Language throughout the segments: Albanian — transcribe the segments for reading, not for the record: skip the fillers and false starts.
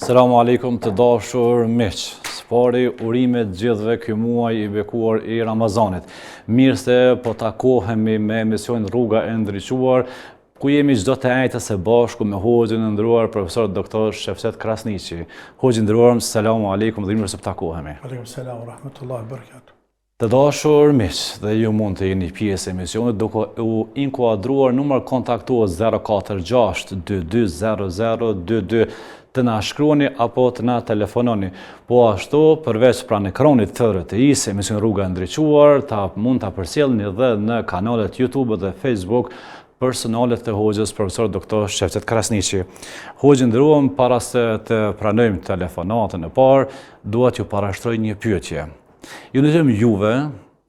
Selamu alaikum të dashur miq. Spari urimet gjithve ky muaj i bekuar i Ramazanit. Mirë se po takohemi me emisionin Rruga e Ndriçuar, ku jemi çdo të ejtës së bashku me hoxhin e nderuar profesor doktor Shefset Krasniqi. Hoxhi i nderuar, selamu alaikum dhe mirë se po takohemi. Aleikum selam wa rahmatullahi wa barakatuh. Të dashur miq, dhe ju mund të jeni pjesë e emisionit duke u inkuadruar numër kontaktues 046 22 00 22 të na shkruani apo të na telefononi. Po ashtu, përveç pranë ekranit të RTI-s, emision Rruga e Ndriçuar, mund ta përcjellni edhe në kanalet YouTube dhe Facebook personalet të hoxhës profesor doktor Shefset Krasniqi. Hoxhë nderuar, para se të pranojmë telefonatën e parë, dua t'ju parashtroj një pyetje. Ju ndërtojmë juve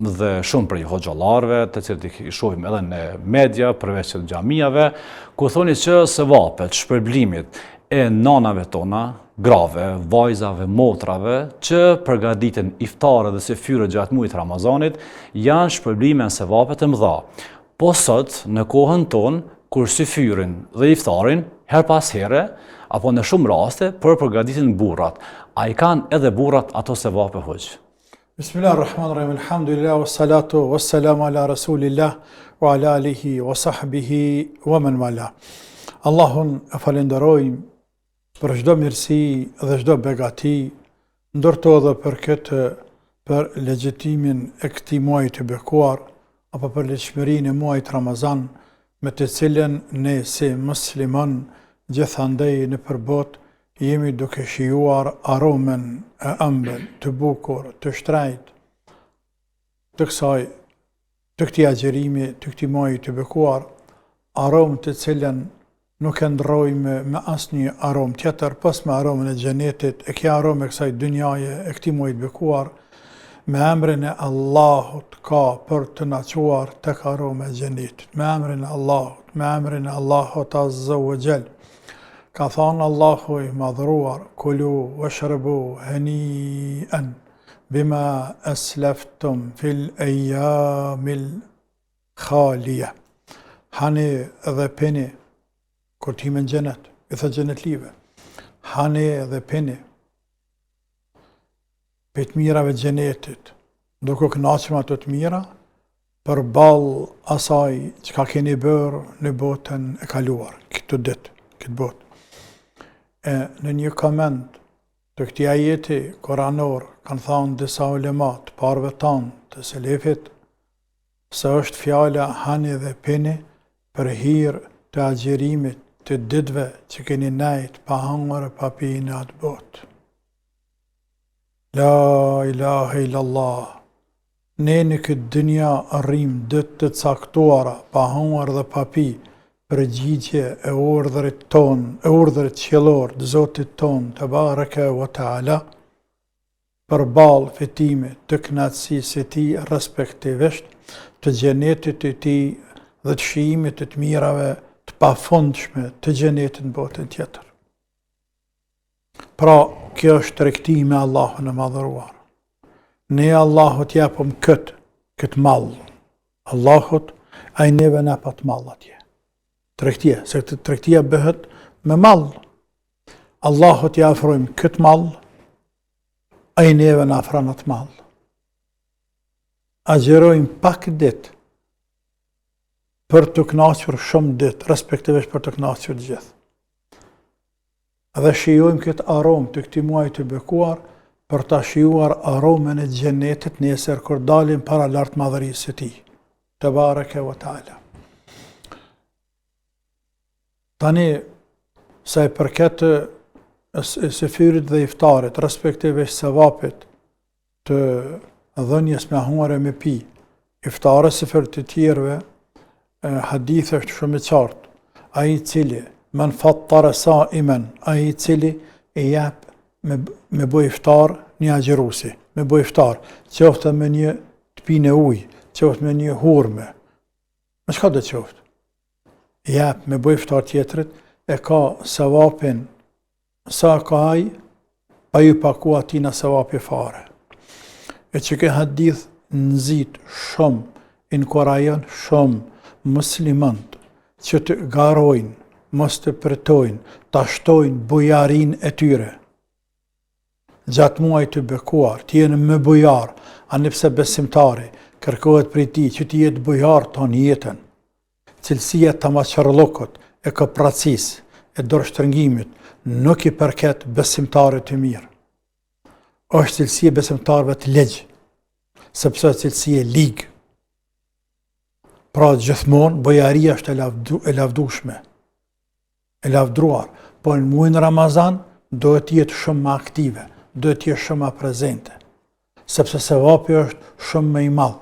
dhe shumë prej hoxhallarëve, të cilët i shohim edhe në media, përveç xhamiave, ku thoni që sevapet, shpërblimit e nanave tona, grave, vajzave, motrave, që përgatiten iftare dhe se fyre gjatë muajit Ramazanit, janë shpërblime në sevapet e mëdha. Po sot, në kohën tonë, kur si fyrin dhe iftarin, her pas here, apo në shumë raste, përgatitin burrat. A i kanë edhe burrat ato sevape hoxh? Bismillahirrahmanirrahim, alhamdulillah, wassalatu wassalamu ala rasulillah, wa ala alihi, wa sahbihi, wa man wala. Allahun e falenderojmë për çdo mirësi dhe çdo begati, ndërto edhe për legjitimin e këtij muaji të bekuar, apo për lehtësirinë e muajit Ramazan, me të cilën ne si musliman gjithandej në përbot jemi duke shijuar aromen e ëmbël, të bukur, të shtrejt, të këtij agjerimi, të këtij muaji të bekuar, aromë të cilën nuk e ndrojmë me asnjë aromë tjetër, pas me aromën e xhenetit, e kjo aromë e kësaj dynjaje, e këtij muaji të bekuar, me emrin e Allahut ka për të na çuar tek aroma e xhenetit. Me emrin e Allahut Azza wa Jall. Ka thënë Allahu i madhruar, kulu washrabu hani'an bima aslaftum fil ayyamil khaliya. Hani dhe pini kur t'hime në xhenet, i thë xhenetlive. Hani dhe pini për të mirave xhenetit, duke kënaqur ato të mira përballë asaj çka keni bërë në botën e kaluar, këtë botë. Në një koment të këtij ajeti koranor kanë thënë disa ulemat, parëve tanë të selefit, se është fjala hani dhe pini për hir të agjerimit të ditëve që keni nejt pa hangër e pa pi në atë botë. La ilaha illallah. Ne në këtë dynja arrim ditë të caktuara, pa hangër dhe pa pi, përgjigje e urdhrit ton, e urdhrit qiellor të Zotit ton, te baraka wa taala, përballë fitimit të kënaqësisë së tij, respektivisht të xhenetit të tij dhe të shijimit të mirave të pafundshme të xhenetit në botën tjetër. Pra, kjo është tregti me Allahun e madhëruar. Ne Allahut japëm këtë mall. Allahut ai neve na pat mall atje. Tregtia, se këtë tregtia bëhet me mall. Allahut ja afrojmë këtë mall, ai neve na afron atë mall. Agjerojmë pak ditë për të kënaqur shumë ditë, respektivisht për të kënaqur të gjithë. Dhe shijojmë këtë aromë të këtij muaji të bekuar për ta shijuar aromën e xhenetit nesër kur dalim para lart madhërisë së tij. Te baraka wa taala. Tani, sa i përket sefirit dhe iftarit, respektivisht sevapit të dhënjes me hungër e me pi, iftarës së të tjerëve, hadith është shumë i qartë, ai i cili men fattara saiman, ai i cili e jep me bëj iftar një agjerusi, me bëj iftar, qoftë me një të pinë ujë, qoftë me një hurme, me çka do të qoftë. Jep me bëj iftar tjetrit, e ka sevapin sa ka ai, pa ju paku atina sevapi fare. E që ke hadith nëzit shumë inkurajon shumë muslimant që të garojnë, mos të përtojnë, të ashtojnë bujarin e tyre. Gjatë muaj të bekuar, të jenë më bujar, anipse besimtari, kërkohet prej ti që të jetë bujar ton jetën. Cilësia të maqërllokut, e këpracis, e dorështërngimit, nuk i përket besimtarit të mirë. Është cilësia besimtarëve të legjë, sepse është cilësia ligë. Pra gjithmonë, bujaria është e lavdushme, e lavdruar, po në muajin Ramazan duhet të jetë shumë më aktive, duhet të jetë shumë më prezente, sepse sevapi është shumë më i madh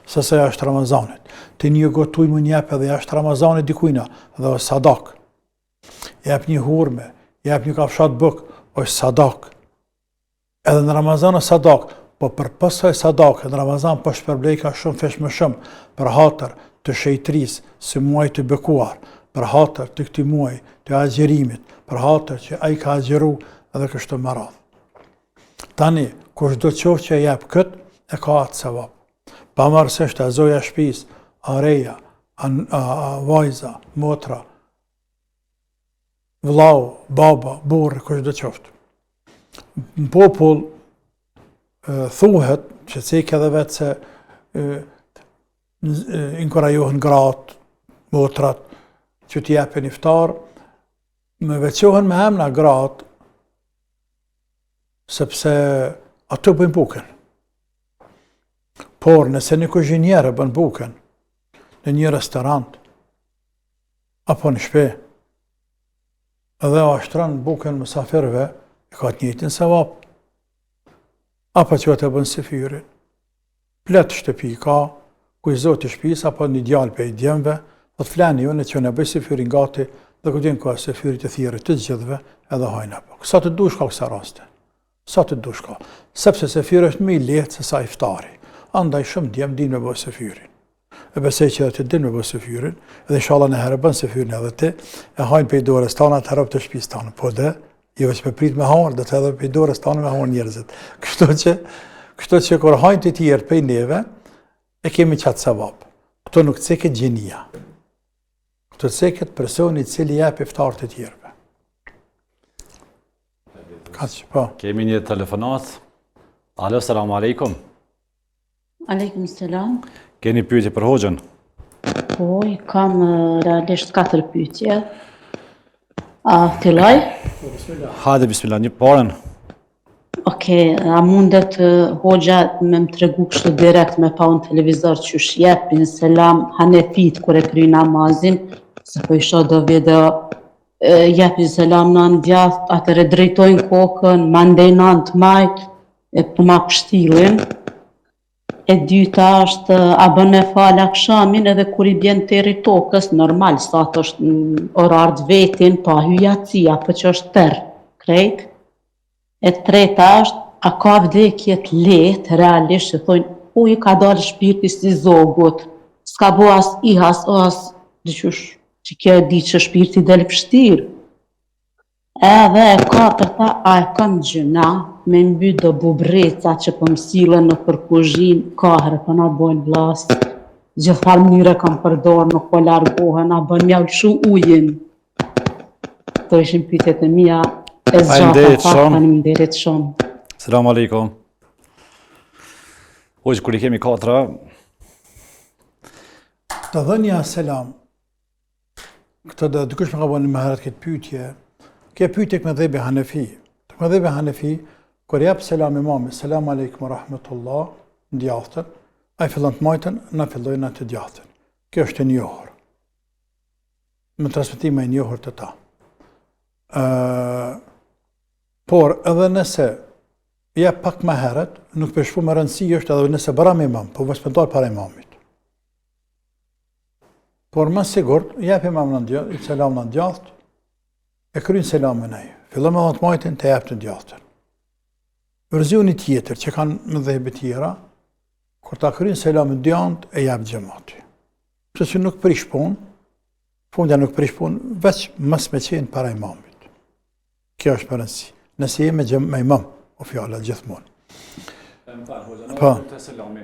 se sa jashtë Ramazanit. Të një gotuj më njep edhe jashtë Ramazanit dikujna dhe është sadak. Jep një hurme, jep një kafshat buk, është sadak. Edhe në Ramazan është sadak, po për pësoj sadak, në Ramazan për shpërblejka shumë fesh më shumë, për hatër të shejtris, si muaj të bekuar, për hatër të këti muaj të agjerimit, për hatër që ai ka agjeru edhe kështu më radhë. Tani, kush do qoftë që jep këtë, e ka atë sevap. Pavarësisht e zoja shtëpis, areja, vajza, motra, vllau, baba, burrë, kush do qoftë. Në popull thuhet, që cekë edhe vetë se inkurajohen gratë, motrat, që t'jepen iftar, me veçohen me emna gratë, sepse ato bëjnë bukën. Por nëse një kuzhinjere bën bukën në një restorant, apo në shtëpi, edhe ashtron bukën mysafirëve, e ka të njëjtin sevap. Apo që të bën sefyrin. Plot shtëpi ka, ku i zoti shtëpisë apo një djalë për i djemve, do të flani unë që në bëj sefyrin gati dhe ku din ka sefyrit të thirrë të gjithëve edhe hajnë apo. Sa të dush ka kësa raste. Sa të dush ka. Sepse sefyri është më i lehtë se sa iftari. Andaj shumë djemë din me bëjë sefyrin. E besej që edhe të din me bëjë sefyrin, edhe inshallah në herë bën sefyrin edhe ti, e hajnë pej dorës tanë atë herë të shtëpisë tanë. Po dhe, jo veç me prit me hanë, dhe të edhe pej dorës tanë me hanë njerëzit. Kështu që kur hajnë të tjerë pej neve, e kemi qatë sevap. Këto nuk ceket gjenia. Këto ceket personi cili jep iftar të tjerëve. Kaq, po. Kemi një telefonat. Alo, selamu alaikum. Aleikum selam. Keni pyetje për hoxhën? Po, kam realisht 4 pyetje. A filloj? Hajde, bismillah, një parën. Okej, a mundet hoxha me më tregu kështu direkt me pa unë televizor që jepin selam hanefit kur e kry namazin, se po isha do video jepin selam në ndjath, atëre drejtojnë kokën, mandej në të majt, e për ma kështilin. E dyta është, a bën me fal akshamin edhe kur i bjen teri tokës, normal, sa të është në orar të vetin, pa hyjacia, për që është tërë, krejt. E treta është, a ka vdekje të lehtë, realisht, që thojnë, i ka dalë shpirti si zogut, s'ka bo as ihas, as, dyqysh, që kjo e di që shpirti del vështirë. Edhe e katërta, a e kam gjëna, me mbyt do bubreca që po mësillën në për kuzhin, ka herë po na bojnë vlas, gjithfar mënyre kam përdorë, nuk po largohen, na bën mja lëshu ujin. Këto ishin pyetjet e mia, e zgjata pak, faleminderit shumë. Selam aleikum. Hoxh, kur i kemi 4, Të dhënja selam, këtë dhe dikush me ka bënë më herët këtë pyetje, kjo pyetje me dhejbe Hanefi. Me dhejbe Hanefi, kur jep selam imami, selam aleikum wa rahmetullah, në djathtën, a i fillon të majtën, na fillojnë të djathtën. Kjo është e njohur. Me transmetime e njohur të ta. Por edhe nëse jep pak më herët, nuk përshpu më rëndësi është edhe nëse bëra me imam, po vëshpëndar para imamit. Por më sigurt, jep imam në djathtë, selam në djathtë, e kryin selamin ai. Fillon me të majtën të jep të djathtën. Verzioni tjetër që kanë më dhejbe tjera, kur ta kryin selamin djathtë, e jep xhamati. Pse që nuk prish punë, fundja nuk prish punë, veç mos me qenë para imamit. Kjo është përëndësi. Nëse jemi me imam, o fjala gjithmonë. Po. Te selami.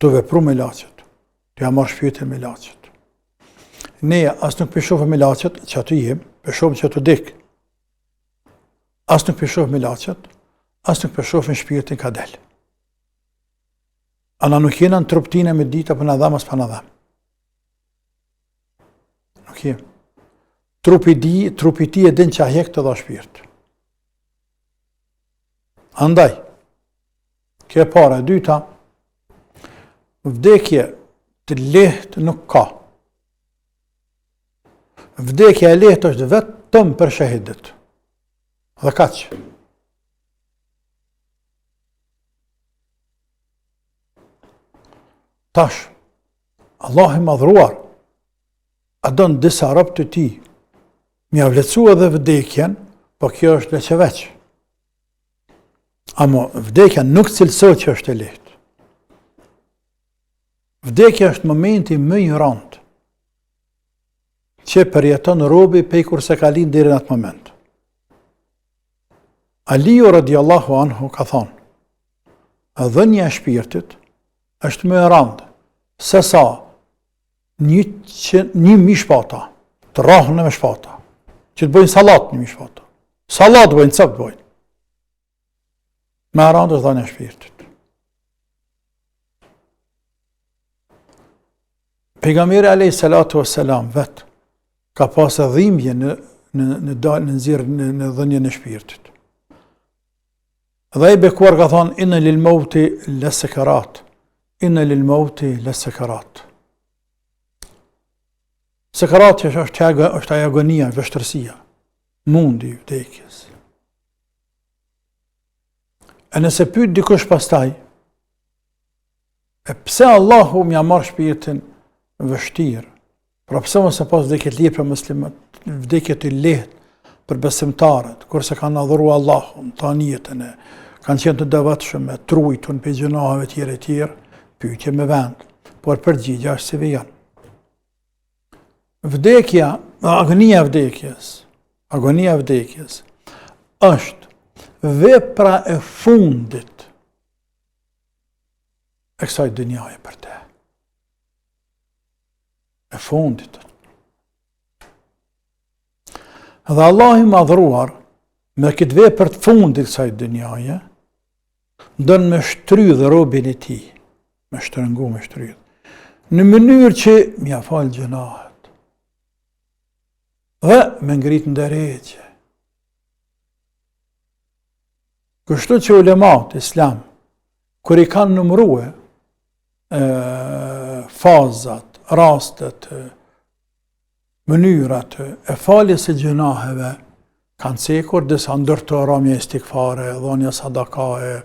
të vepru me laçet, të ja marrë shpirtin me laçet. Ne as nuk peshofëm me laçet që aty jem, peshofëm që aty dek. As nuk peshofëm me laçet, as nuk peshofëm shpirtin ka del. Ana nuk jena në truptine me dita për në dham as për në dham. Nuk jem. Trupi ti e din që a hek të dha shpirt. Andaj, kjo e para, e dyta, vdekje të lehtë nuk ka. Vdekja e lehtë është vetëm për shahidët. Dhe kaq. Tash, Allah i madhruar, a donë disa rob të ti, mja vlecu edhe vdekjen, po kjo është leqeveq. Amo vdekja nuk cilësot që është e lehtë. Vdekja është momenti më i rëndë që përjeton robi pej kur se ka lind deri në atë moment. Aliu radiallahu anhu ka thonë, dhënia e shpirtit është më e rëndë se sa një mishpata, të rrahën me shpata, që të bëjnë salat një mishpata. Salat bëjnë, cëpë bëjnë. Me e rëndë është dhënia e shpirtit. Pejgamberi alayhi salatu wassalam vetë ka pasë dhimbje në dhënien e shpirtit. Dhe i bekuar ka thonë, inna lil mauti lesekarat, inna lil mauti lesekarat. Sekarat është agonia, vështërsia, mundi i vdekjes. E nëse pyet dikush pastaj, e pse Allahu m'ja marr shpirtin vështirë, pra pse mos e pas vdekje të lirë për muslimat, vdekje të lehtë për besimtarët, kurse kanë adhuruar Allahun, tanë jetën e, kanë qenë të devotshëm, trujtun për gjunaheve tjera, pyetje me vend, por përgjigja është si vijon. Vdekja, agonia e vdekjes është vepra e fundit e kësaj dynjaje për te. E fundit. Dhe Allah i madhruar, me këtë vepër të fundit kësaj dynjaje, dënë me shtrydhë robin e ti, me shtrëngu, me shtrydhë, në mënyrë që mja falë gjunahet, dhe me ngrit në drejtje. Kështu që ulemat islam, kër i kanë numrue fazat, rastet, mënyrat e faljes e gjunaheve, kanë cekur disa ndërto ramje istikfare, dhonja sadakae,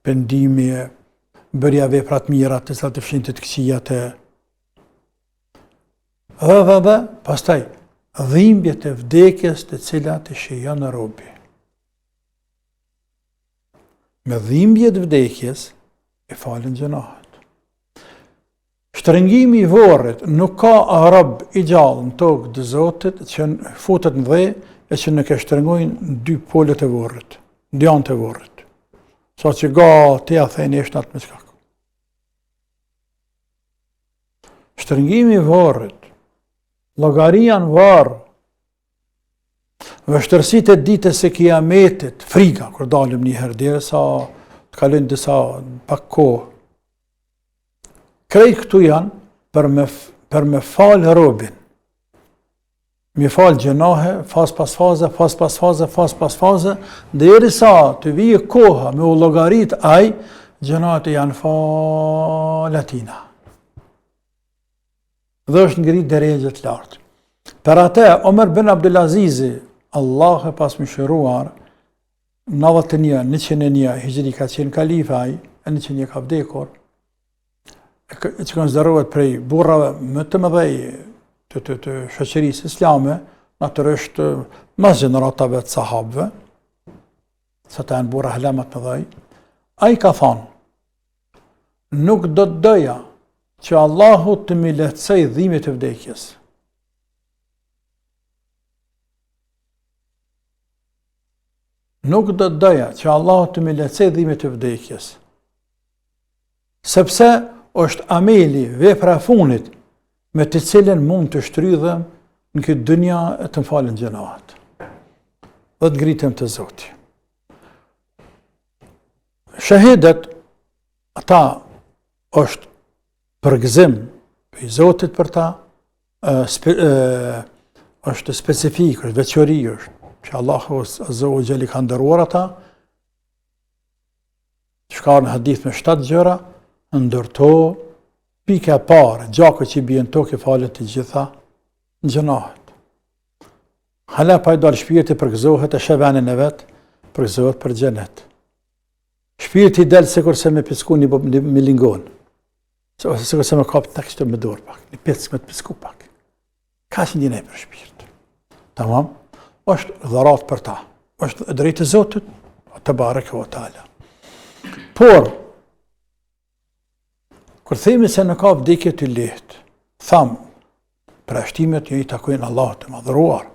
pendimi, bërja veprat mirat, të cilat të fshin të këqijat e. Dhe, pastaj, dhimbjet e vdekjes të cilat e shijon në robi. Me dhimbjet vdekjes e falen gjunahet. Shtrëngimi i vorrit nuk ka rob i gjallë në tokë të Zotit që futet në dhe e që nuk e shtrëngojnë dy polët e vorrit, dy anët e vorrit. Sa që gati a thejnë eshtë atë me shkak. Shtrëngimi i vorrit, llogaria në varr, vështërsitë e ditës së Kiametit, frika kur dalim një herë derisa të kalojnë disa pak kohë. Krejt këtu janë për me falë robin. Me falë gjunahe, faz pas faze, derisa të vijë koha me u llogarit ai, gjunahet janë falatina. Dhe është ngrit drejtë të lartë. Per atë, Omer bin Abdulazizi, Allah e pas më shëruar, 101 hijri ka qenë kalifa ai, 101 ka vdekur, që konsiderohet prej burrave më të mëdhej të shoqërisë islame, natyrisht mas gjeneratave të sahabëve, sa të janë burra hlemat mëdhej, ai ka thonë, nuk do të doja që Allahu të mi lehtësoj dhimbjet e vdekjes. Nuk do të doja që Allahu të mi lehtësoj dhimbjet e vdekjes. Sepse është ameli, vepra e funit, me të cilën mund të shtrydhem në këtë dynja e të më falen gjenahat. Dhe të ngritem të Zoti. Shahidet, ata është përgëzim për Zotit për ta, është specifik, është veçori, është që Allahu Azza wa Jalla ka ndëruar ata, shka në hadith me 7 gjëra, ndërto, pika e parë, gjakët që i bjen tokë falet të gjitha në gjenahet. Hala pa i dalë shpirti përgëzohet e shevenin e vetë, përgëzohet për gjenet. Shpirti i delë sikur se me pisku një milingon, sikur se me kapë të kështë me dorë pak, një pisk me të pisku pak. Ka që një nej për shpirt. Tamam? është dharat për ta. është drejtë e Zotit, të bareke o ta'ala. Por, kur themi se në ka vdekje të lehtë, thamë, përshtimet jo i takojnë Allah të madhëruar.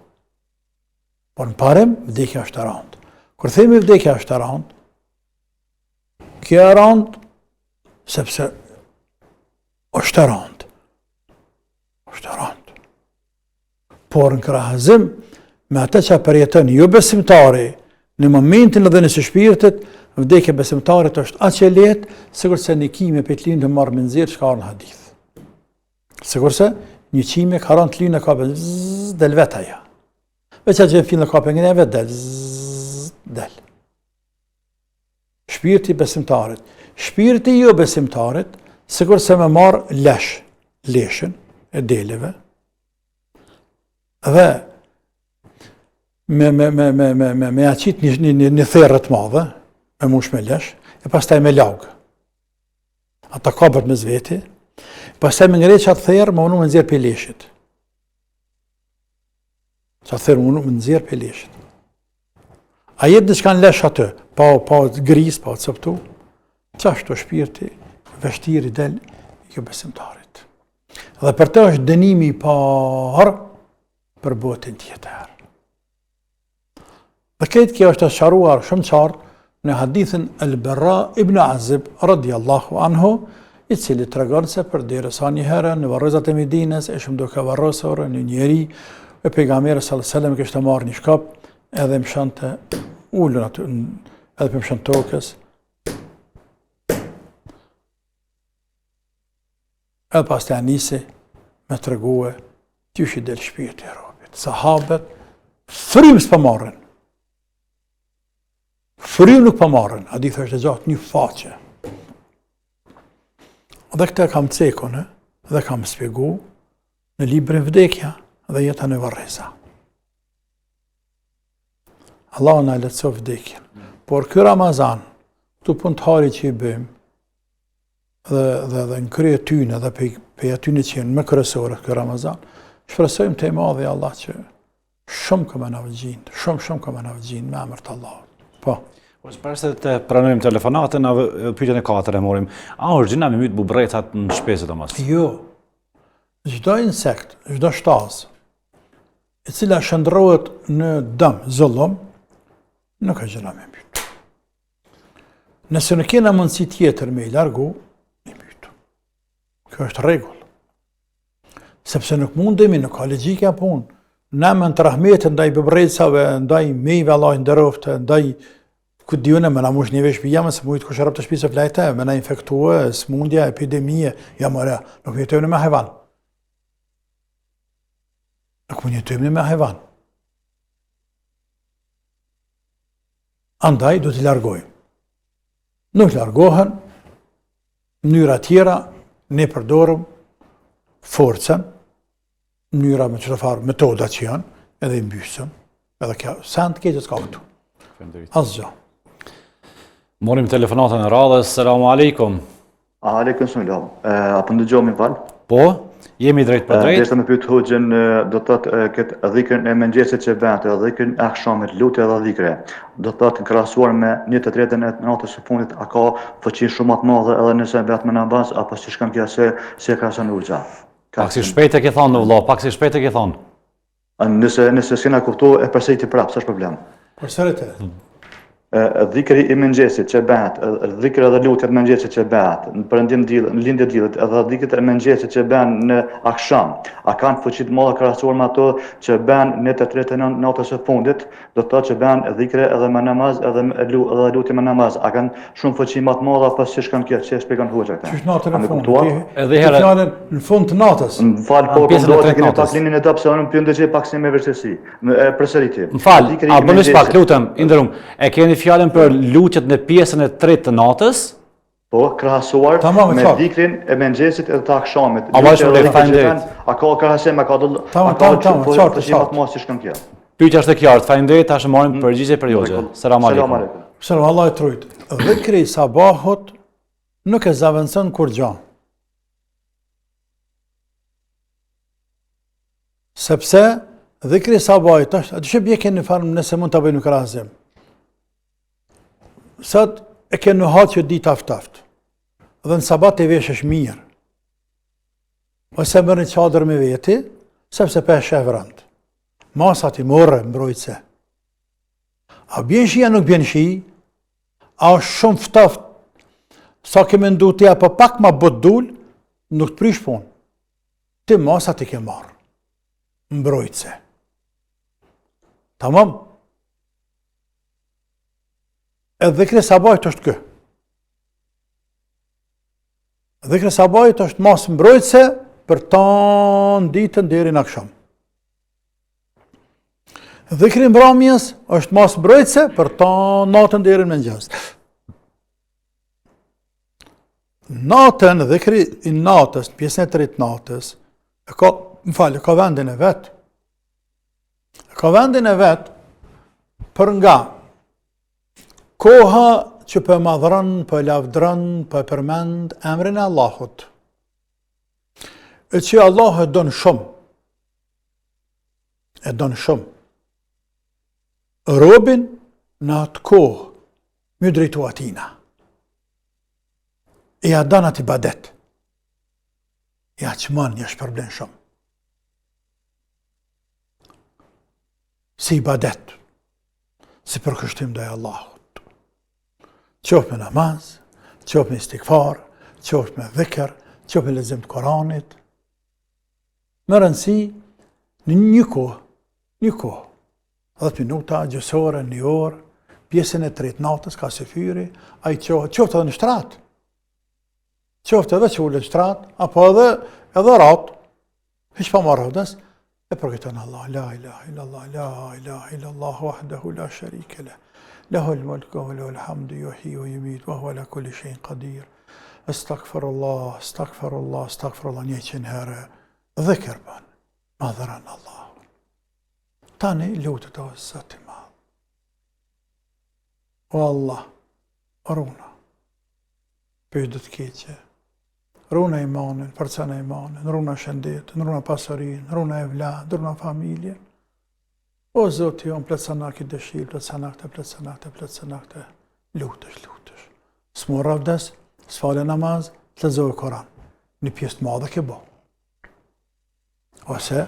Por në parem, vdekja është e randë. Kur themi vdekja është e randë, kjo e randë, sepse është e randë. është e randë. Por në krahëzim, me atë që përjetën jo besimtari, në momentin edhe nësë shpirtit, vdekja besimtarit është aq e lehtë, sikur se një kime për të linë të marrë me nxirr çka ka në hadith. Sikur se një qime ka rënë të linë në kapën, del vet ajo. Veç atë që fill në kapën ngre vet del, del. Shpirti besimtarit. Shpirti jo besimtarit, sikur se me marr leshën e deleve, dhe me aqit një therrë të madhe, me mush me lesh, e pastaj me lagë. Ata kapët me zveti, pastaj me ngre qatë therrë, më unu me nxjerr për leshit. Qatë therrë më unu me nxjerr për leshit. A jetë në shkan lesh atë, pa gris, pa cëptu, qashtu shpirti, vështiri del, jo besimtarit. Dhe për të është dënimi i parë për botën tjetër. Dhe këtë kjo është sharuar shumë qartë në hadithin El-Berra ibn Azib, radiallahu anhu, i cili të regon se për derisa një herë në varrezat e Medines, e shumë duke varrosur një njeri, e pejgamberi sallallahu alaihi wasallam kishte marrë një shkap, edhe më shante ullën aty, edhe për më shante tokës. Edhe pas të anisi me të reguë, t'jush i del shpirti e robit. Sahabet, frym s'pa marrën. Frym nuk pa marrën, hadith është e gjatë një faqe. Dhe këte kam cekon, dhe kam spjegu në librin Vdekja dhe jeta në varreza. Allah në letëso vdekjen. Por kë Ramazan, këtu punëtari që i bëjmë, dhe në krye tyne dhe pe atyne që jenë më kërësore kë Ramazan, shpresojmë të i madhi Allah që shumë këmë në vëgjinë, shumë këmë në vëgjinë me emër të Allah. Po. Për se të pranojmë telefonatën, pyetjen e 4 e morim. A është gjina me mytë bubretat në shpesët o mas? Jo. Çdo insekt, çdo shtazë, e cila shndrohet në dëm, zullum, nuk është gjina me mytë. Nëse në kena mundësi tjetër me i largu, i mytë. Kjo është rregull. Sepse nuk mundemi, nuk ka logjika punë. Na me të rahmetin ndaj bubrecave, ndaj mejve Allah i nderoftë, ndaj këtë dione me na mush një vesh pijama, se mujtë kush rëp të shpisë flajte, me na infektue, smundja, epidemie, ja mëre, nuk më jetojmë me hajvan. Nuk më jetojmë me hajvan. Andaj do t'i largojmë. Nuk largohen, mënyra tjera, ne përdorëm forcën, mënyra me qëtë farë metoda që janë, edhe i mbysëm, edhe kjo, sand keqës ka këtu. Asgjë. Morim telefonatën e radhës, selamu alaikum. Aleikum selam. Apo ndëgjohemi val? Po, jemi drejt për drejt. Desa me pyet hoxhën, do të thotë këtë dhikrën e mëngjesit që bën, dhikrën e akşamit, lutja dhe dhikre. Do të thotë krahasuar me një të tretën e natës së fundit, a ka fuqi shumë të madhe edhe nëse vetëm në namaz apo si shkon kjo se krahason ulxa. Pak si shpejt e ke thonë vëlla, pak si shpejt e ke thonë. Nëse s'kena kuptuar e përsëri prapë, s'është problem. Përsërite. dhikri i mëngjesit që bëhet, dhikri edhe lutjet e mëngjesit që bëhet, në perëndim diellit, në lindje diellit, edhe dhikrit e mëngjesit që bëhen në akşam, a kanë fuqi të mëdha krahasuar me ato që bëhen në të tretën natës së fundit, do të thotë që bëhen dhikre edhe me namaz, edhe lutje me namaz, a kanë shumë fuqi më të mëdha pas ç'është kanë kjo, që e shpjegon hoxha këtë. Qysh natën e fundit? Edhe herë Fjalën në fund të natës. M'fal po do të keni pak linin e top se unë pyet ndëgjë pak si me vërtetësi. Përsëritje. M'fal, a bëni pak, lutem, indërum. E keni fjalën për lutjet në pjesën e tretë të natës? Po, krahasuar me dhikrin e mëngjesit edhe të akşamit. A ka krahasim, a ka fuqi mos si shkon kjo. Pyetja është e qartë. Faleminderit, tash marrim përgjigje për Hoxhën. Selam aleikum. Selam, Allah e trujt. Dhikri i sabahut nuk e zaventson kur gjë. Sepse dhikri i sabahit është, a dyshim je keni farm nëse mund ta bëjnë krahazim. Sot e ke në hatë që ditë aftaft, dhe në sabat e vesh është mirë, ose mërë një qadrë me veti, sepse për shef rëndë. Masat i morë, mbrojtëse. A bjen shia, nuk bjen shi, a është shumë ftaft, sa keme ndu të ja për pak ma bët dul, nuk të prish punë. Ti masat i ke marë, mbrojtëse. Tamam? Edhe dhikri sabajt është kë. Dhikri sabajt është mas mbrojtëse për tanë ditën deri në akşam. Dhikri mbrëmjes është mas mbrojtëse për tanë natën deri në mëngjes. Natën, dhikri i natës, pjesën e tretë natës, ka vendin e vetë. Ka vendin e vetë për nga koha që për madhërën, për lavdërën, për përmend emrin e Allahut. E që Allah e donë shumë. E donë shumë. Robin në atë kohë, më drejtu atina. E ja danë atë ibadet. Ja qëman, ja shpërblen shumë. Si ibadet. Si përkështim dhe Allahut. Qoftë me namaz, qoftë me istikfar, qoftë me dhikr, qoftë me lexim të Koranit. Më rëndësi në një kohë, 10 minuta, gjysore, një orë, pjesën e tretë natës ka se fyri, ai qoftë edhe në shtrat. Qoftë edhe që ulet në shtrat, apo edhe rat, hiç pa marrë vdes, e përkujton Allah, la ilaha illallah, la ilaha illallah wahdahu la sharika lah. له الملك وله الحمد يحيي ويميت وهو على كل شيء قدير. استغفر الله استغفر الله استغفر الله 100 herë dhikr bën. Madhëran Allah. Tani lutet o Zoti i Madh. O Allah, runa. Pyet të keqe. Runa imanin, forcën e imanin, runa shëndetin, runa pasurinë, runa evlad, runa familjen. O Zoti, unë plëtsanak i dëshirë, plëtsanak të lutësh. S'mor ravdes, s'fale namaz, të lexoje Koran. Një pjesë të madhe ke bo. Ose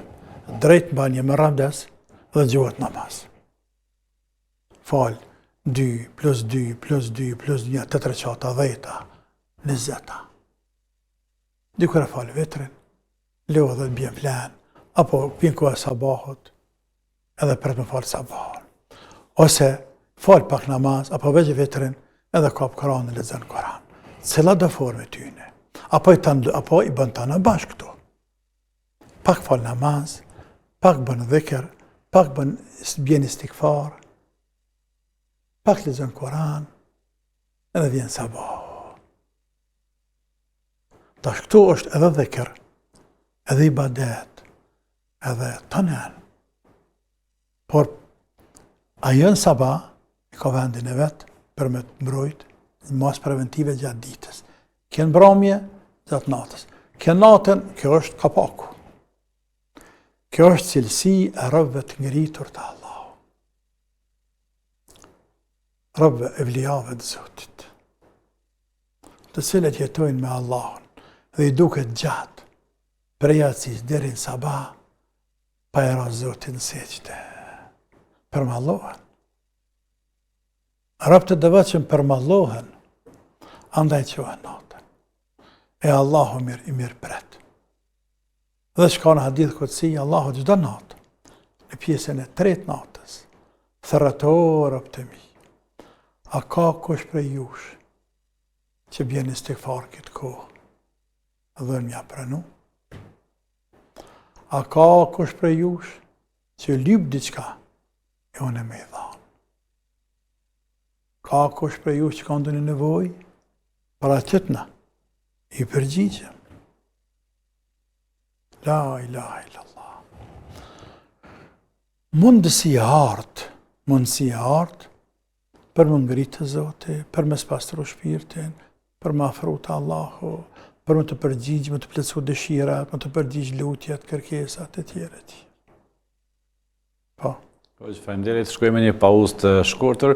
drejt mbanje me ravdes dhe gjuhet namaz. Fal 2 plus 2 plus 2 plus 1, 8 reqata, 10, 20. Dikur e falë vetrin, leo dhe të bjen flan, apo pjen koha e sabahut, edhe për të më falë sabahun. Ose falë pak namaz, apo veç vetrin, edhe kap Koran e lexon Koran. Cila do forme tyne? Apo i bën të në bashkë këtu. Pak falë namaz, pak bën dhikr, pak bjen istikfar, pak lexon Koran, edhe vjen sabah. Tash këtu është edhe dhikr, edhe ibadet, edhe tonen. Por ajo në sabah i ka vendin e vetë për me të mbrojt në mas preventive gjatë ditës. Kënë mbrëmje gjatë natës. Kënë natën, kjo është kapaku. Kjo është cilësi e rëbëve të ngritur të Allahu. Rëbëve evlijave të Zotit. Të cilët jetojnë me Allahun dhe i duket gjatë për jatësis deri në sabah pa e ra Zotin seqte. Për me Allahun. Rabtë të devotshëm përmallohen, andaj quhen natën. E Allahu i mirë pret. Dhe shka në hadith kutsi, Allahu çdo natë, në pjesën e tretë natës, thërët o rabtë mi, a ka kush prej jush që bjen istikfar këtë kohë, dhe mja pranu? A ka kush prej jush që lyp diçka, e unë me i dhanë? Ka kush prej jush që ka ndonjë nevojë? Para qëtëna, i përgjigjëm. La ilaha illallah. Mundësi e artë, për më ngritë të Zotë, për me spastru shpirtin, për më afru të Allahu, për më të përgjigjë, më të plëcu dëshirat, më të përgjigjë lutjet, kërkesat e tjere tjere. Po. Faleminderit, shkojmë një pauzë të shkurtër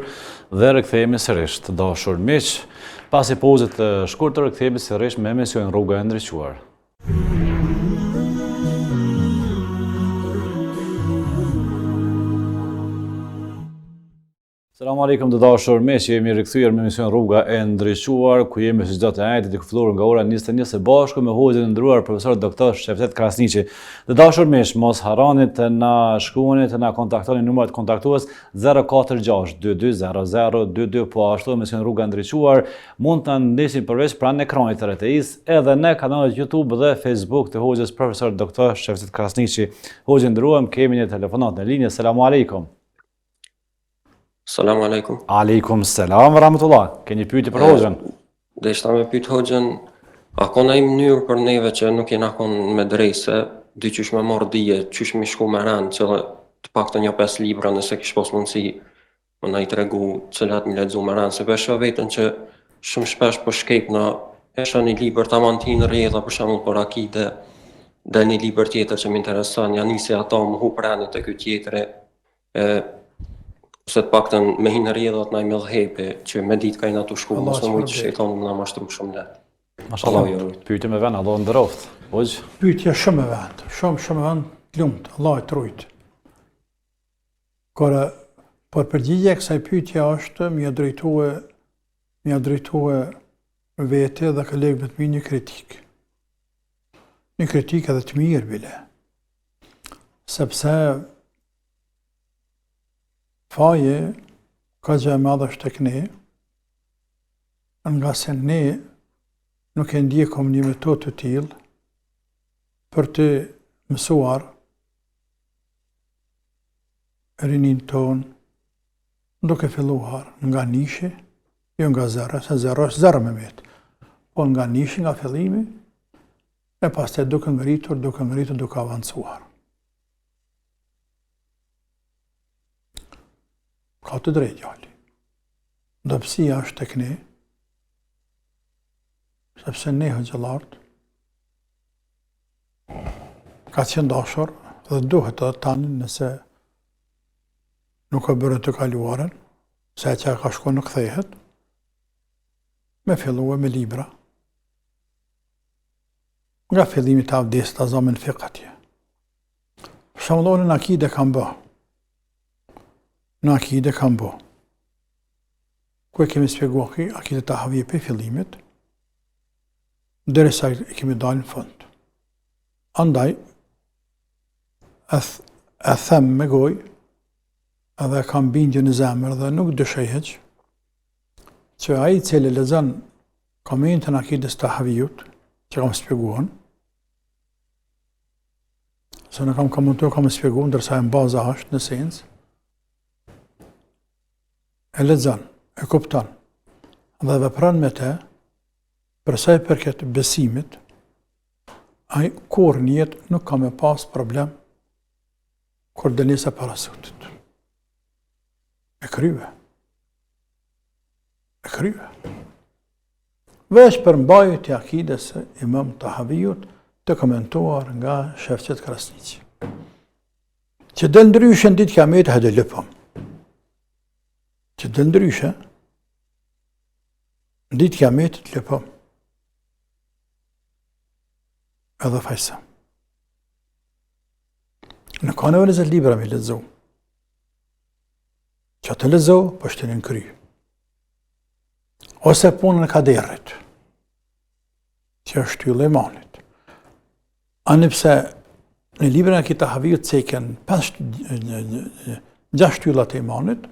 dhe rikthehemi sërish të dashur miq. Pasi pauzës të shkurtër rikthehemi sërish me emisionin Rruga e Ndriçuar. Selamu alaikum të dashur miq, jemi rikthyer me emision Rruga e Ndriçuar, ku jemi si çdo të ajtit i filluar nga ora 21 së bashku me hoxhin e nderuar profesor doktor Shefqet Krasniqi. Të dashur miq, mos harroni të na shkruani, të na kontaktoni numrat kontaktues 046 220022, po ashtu emision Rruga e Ndriçuar mund të ndesni përveç pranë ekranit të RTS edhe në kanalet YouTube dhe Facebook të hoxhës profesor doktor Shefqet Krasniqi. Hoxhin nderuar, kemi një telefonat në linjë. Selamu alaikum. Salamu alaikum. Aleikum selam wa rahmatullah. Keni pyetje për hoxhën? Dhe ishta me pyet hoxhën, a ka ndonjë mënyrë për neve që nuk jena kon me drejse, dyqysh me marr dije, qysh me shku me ran, që të paktën një 5 libra nëse kish pas mundësi, më na i tregu cilat mi lexu me ran, se besha vetën që shumë shpesh po shkep në esha një libër tamam ti në rrjedha për shembull për akide, dhe një libër tjetër që më intereson, ja nisi ata më hu pranit të ky tjetri, se të paktën me hinë rrjedhat na i mëdhëhepi që me ditë ka i natu shku, mos më mujtë shejtoni më na mashtru shumë letë. Mashallah, pyetje me vend, Allah nderoft. Hoxh. Pyetje shumë me vend, shumë me vend, lumt, Allah e trujt. Kora, por përgjigje e kësaj pyetje është më ia drejtue vete dhe kolegëve të mi një kritik. Një kritik edhe të mirë bile. Sepse faje ka gjë e madhe është tek ne, nga se ne nuk e ndjekom një metodë të tillë për të mësuar rinin ton duke filluar nga nishi, jo nga zero, se zero është zero me met, po nga nishi, nga fillimi, e pastaj duke ngritur, duke avancuar. Ka të drejtë djali. Dobësia është tek ne, sepse ne hoxhallarët ka qenë dashur dhe duhet të tani nëse nuk e bërë të kaluarën, se që ka shku nuk kthehet, me filluar me libra. Nga fillimi të avdes të azamin fiqatje. Për shembull, në akide kam bë. Në akide kam bo. Ku e kemi spjeguar akide të havije për fillimit, derisa e kemi dalë në fund. Andaj, e them me goj, edhe kam bindje në zemër dhe nuk dëshoj heq, që ai i cili lexon komentin akides të havijut, që kam spjeguar, se në kam komentuar, kam spjeguar, ndërsa e në baza është në sens, e lexon, e kupton, dhe vepron me te, përsa i përket besimit, ai kur në jetë nuk ka me pas problem kur dënisa para sotit. E kryve. Vesh për mbajtje të akides së Imam Tahavijut të komentuar nga Shefqet Krasniqi. Që del ndryshe në ditë kiametit hajde lëpëm. Që del ndryshe në ditë kiametit lëpëm. Edhe fajsa. Në ka nevojë libra me lexo. Që të lexo, po shtenin kry. ose punën e kaderit, që është shtyllë e imanit. Anipse në librin e Kitahavit ceken 6 shtyllat e imanit,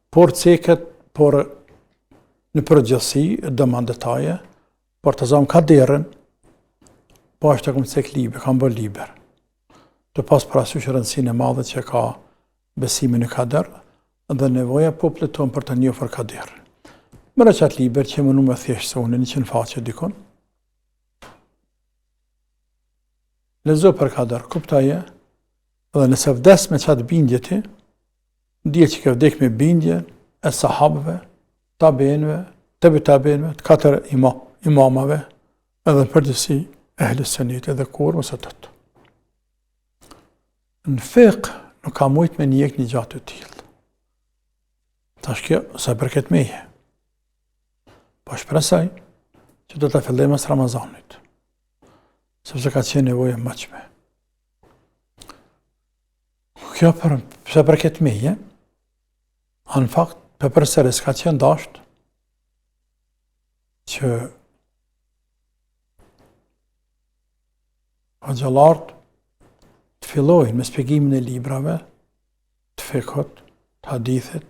por ceket por në përgjithësi dëman detaje, por të zonë kaderin, po është të këmë cek liber, kam bërë liber. Të pas parasysh rëndësinë e madhe që ka besimin e kader dhe nevoja popullit tonë për të njohur kader. Mëra qatë liber që më nume thjesht se unë 100 faqe dikon. Lezo për kader, kuptaje, dhe nëse vdes me qatë bindje ti, dje që ke vdek me bindje e sahabëve, tabenve, të 4 imamave, edhe përgjithësi ehlus sunnit edhe kur mësë tëtë. Në fiqh nuk ka mujt me njek një gjatë të tillë. Tash kjo sa përket meje. Po shpresoj që do të filloj mas Ramazanit, sepse ka qenë nevojë e mëqme. Kjo sa përket meje, në fakt për përsëris ka qenë dasht që xhallarët të fillojnë me shpjegimin e librave, të fikut, të hadithit,